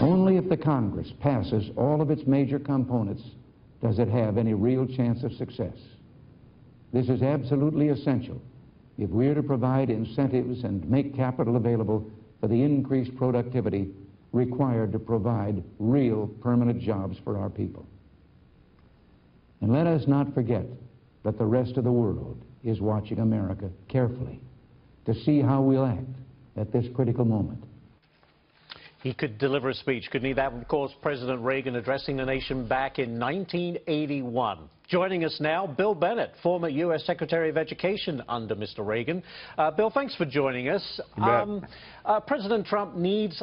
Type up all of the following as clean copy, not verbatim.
Only if the Congress passes all of its major components does it have any real chance of success. This is absolutely essential if we're to provide incentives and make capital available for the increased productivity required to provide real permanent jobs for our people. And let us not forget that the rest of the world is watching America carefully to see how we'll act at this critical moment. He could deliver a speech, couldn't he? That, of course, President Reagan addressing the nation back in 1981. Joining us now, Bill Bennett, former U.S. Secretary of Education under Mr. Reagan. Bill, thanks for joining us. President Trump needs,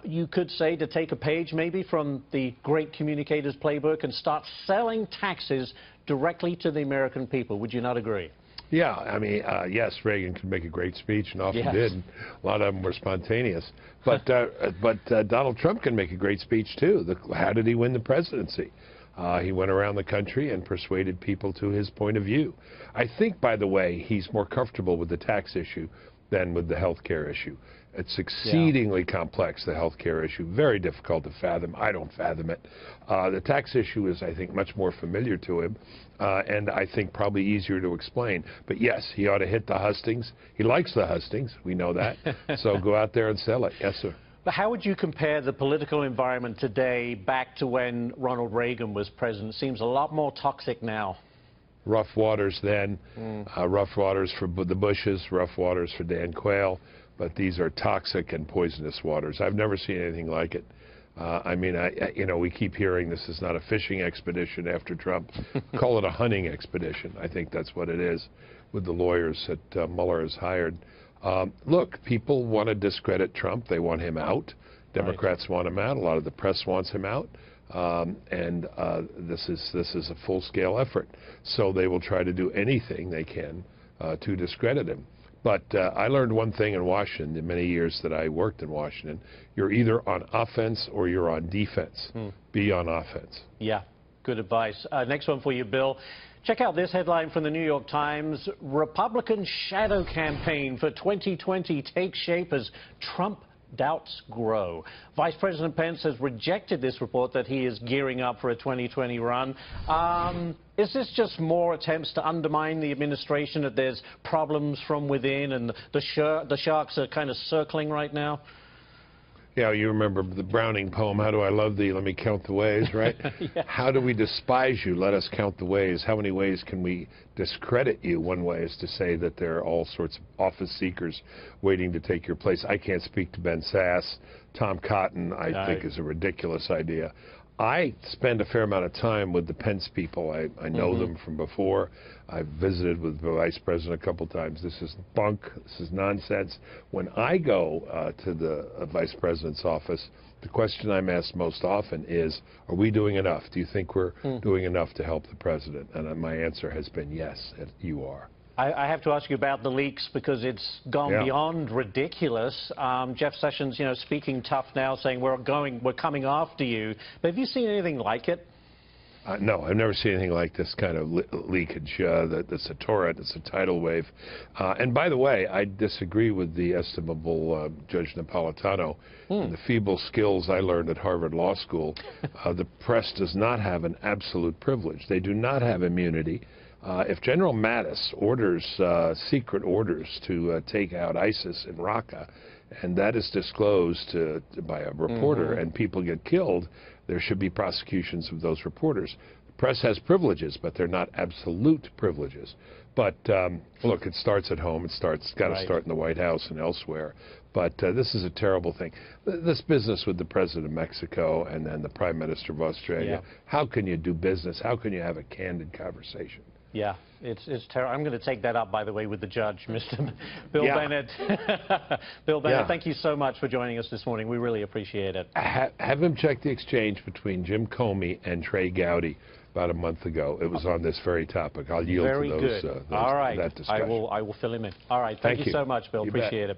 you could say, to take a page maybe from the great communicators playbook and start selling taxes directly to the American people. Would you not agree? Yeah, I mean, yes, Reagan could make a great speech and often did. And a lot of them were spontaneous. But Donald Trump can make a great speech, too. How did he win the presidency? He went around the country and persuaded people to his point of view. I think, by the way, he's more comfortable with the tax issue than with the health care issue. It's exceedingly complex, the health care issue, very difficult to fathom. I don't fathom it. The tax issue is, I think, much more familiar to him, and I think probably easier to explain. But yes, he ought to hit the hustings. He likes the hustings, we know that. So go out there and sell it. Yes, sir. But how would you compare the political environment today back to when Ronald Reagan was president? It seems a lot more toxic now. Rough waters then, rough waters for the Bushes, rough waters for Dan Quayle, but these are toxic and poisonous waters. I've never seen anything like it. I mean, you know, we keep hearing this is not a fishing expedition after Trump. Call it a hunting expedition. I think that's what it is with the lawyers that Mueller has hired. Look, people want to discredit Trump. They want him out. Democrats want him out. A lot of the press wants him out. This is a full-scale effort. So they will try to do anything they can to discredit him. But I learned one thing in Washington in many years that I worked in Washington. You're either on offense or you're on defense. Be on offense. Yeah, good advice. Next one for you, Bill. Check out this headline from the New York Times. Republican shadow campaign for 2020 takes shape as Trump doubts grow. Vice President Pence has rejected this report that he is gearing up for a 2020 run. Is this just more attempts to undermine the administration, that there's problems from within and the sharks are kind of circling right now? Yeah, you remember the Browning poem, How Do I Love Thee? Let me count the ways, right? How do we despise you? Let us count the ways. How many ways can we discredit you? One way is to say that there are all sorts of office seekers waiting to take your place. I can't speak to Ben Sass. Tom Cotton, I think, is a ridiculous idea. I spend a fair amount of time with the Pence people. I know them from before. I've visited with the Vice President a couple times. This is bunk. This is nonsense. When I go to the Vice President's office, the question I'm asked most often is, are we doing enough? Do you think we're doing enough to help the President? And my answer has been yes, you are. I have to ask you about the leaks because it's gone beyond ridiculous. Jeff Sessions, you know, speaking tough now, saying we're coming after you. But have you seen anything like it? No, I've never seen anything like this kind of leakage. That's a torrent, it's a tidal wave. And by the way, I disagree with the estimable Judge Napolitano. The feeble skills I learned at Harvard Law School, the press does not have an absolute privilege. They do not have immunity. If General Mattis orders secret orders to take out ISIS in Raqqa, and that is disclosed by a reporter and people get killed, there should be prosecutions of those reporters. The press has privileges, but they're not absolute privileges. But look, it starts at home. It's got to start in the White House and elsewhere. But this is a terrible thing. This business with the President of Mexico and then the Prime Minister of Australia, how can you do business? How can you have a candid conversation? Yeah, it's terrible. I'm going to take that up, by the way, with the judge, Mr. Bill Bennett. Bill Bennett, thank you so much for joining us this morning. We really appreciate it. Have him check the exchange between Jim Comey and Trey Gowdy about a month ago. It was on this very topic. I'll yield to those. All right. That discussion. I will fill him in. All right. Thank you so much, Bill. Appreciate it.